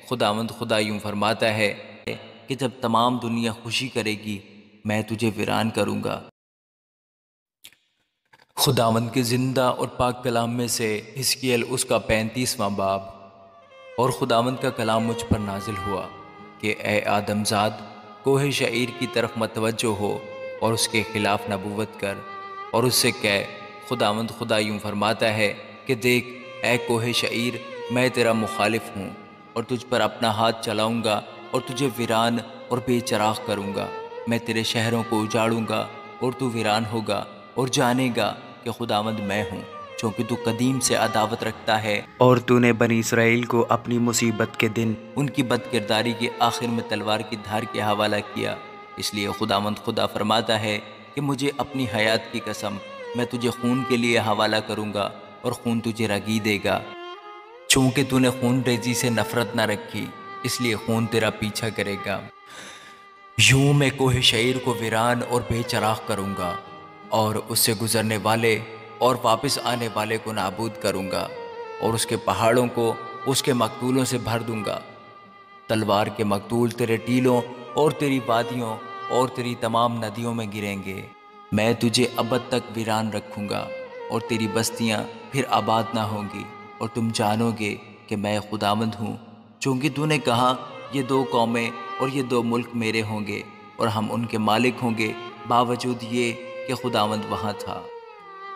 خداوند خدا یوں فرماتا ہے کہ جب تمام دنیا خوشی کرے گی میں تجھے ویران کروں گا۔ خداوند کے زندہ اور پاک کلام میں سے حزقیل اس کا 35واں باب۔ اور خداوند کا کلام مجھ پر نازل ہوا کہ اے آدم زاد، کوہ شعیر کی طرف متوجہ ہو اور اس کے خلاف نبوت کر اور اس سے کہہ، خداوند خدا یوں فرماتا ہے کہ دیکھ اے کوہ شعیر، میں تیرا مخالف ہوں اور تجھ پر اپنا ہاتھ چلاؤں گا اور تجھے ویران اور بے چراغ کروں گا۔ میں تیرے شہروں کو اجاڑوں گا اور تو ویران ہوگا اور جانے گا کہ خداوند میں ہوں، چونکہ تو قدیم سے عداوت رکھتا ہے اور تو نے بنی اسرائیل کو اپنی مصیبت کے دن ان کی بد کرداری کے آخر میں تلوار کی دھار کے حوالہ کیا۔ اس لیے خداوند خدا فرماتا ہے کہ مجھے اپنی حیات کی قسم، میں تجھے خون کے لیے حوالہ کروں گا اور خون تجھے رگی دے گا، چونکہ تو نے خون ریزی سے نفرت نہ رکھی، اس لیے خون تیرا پیچھا کرے گا۔ یوں میں کوہ شعیر کو ویران اور بے چراغ کروں گا اور اس سے گزرنے والے اور واپس آنے والے کو نابود کروں گا اور اس کے پہاڑوں کو اس کے مقتولوں سے بھر دوں گا۔ تلوار کے مقتول تیرے ٹیلوں اور تیری وادیوں اور تیری تمام ندیوں میں گریں گے۔ میں تجھے ابد تک ویران رکھوں گا اور تیری بستیاں پھر آباد نہ ہوں گی، اور تم جانو گے کہ میں خداوند ہوں، چونکہ تو نے کہا یہ 2 قومیں اور یہ 2 ملک میرے ہوں گے اور ہم ان کے مالک ہوں گے، باوجود یہ کہ خداوند وہاں تھا۔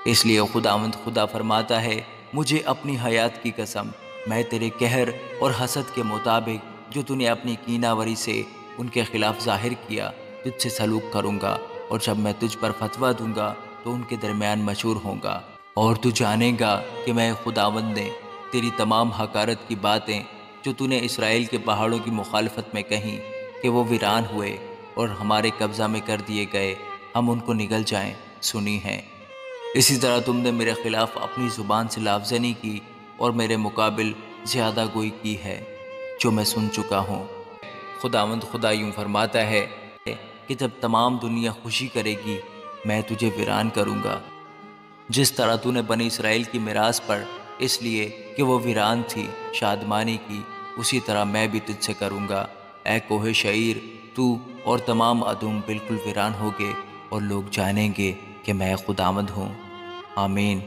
اس لیے خداوند خدا فرماتا ہے، مجھے اپنی حیات کی قسم، میں تیرے قہر اور حسد کے مطابق جو تو نے اپنی کیناوری سے ان کے خلاف ظاہر کیا تجھ سے سلوک کروں گا، اور جب میں تجھ پر فتویٰ دوں گا تو ان کے درمیان مشہور ہوں گا، اور تو جانے گا کہ میں خداوند نے تیری تمام حقارت کی باتیں جو تو نے اسرائیل کے پہاڑوں کی مخالفت میں کہیں کہ وہ ویران ہوئے اور ہمارے قبضہ میں کر دیے گئے، ہم ان کو نگل جائیں، سنی ہیں۔ اسی طرح تم نے میرے خلاف اپنی زبان سے لافزنی کی اور میرے مقابل زیادہ گوئی کی ہے، جو میں سن چکا ہوں۔ خداوند خدا یوں فرماتا ہے کہ جب تمام دنیا خوشی کرے گی میں تجھے ویران کروں گا۔ جس طرح تو نے بنی اسرائیل کی میراث پر اس لیے کہ وہ ویران تھی شادمانی کی، اسی طرح میں بھی تجھ سے کروں گا۔ اے کوہ شعیر، تو اور تمام ادوم بالکل ویران ہوگے اور لوگ جانیں گے کہ میں خداوند ہوں۔ آمین۔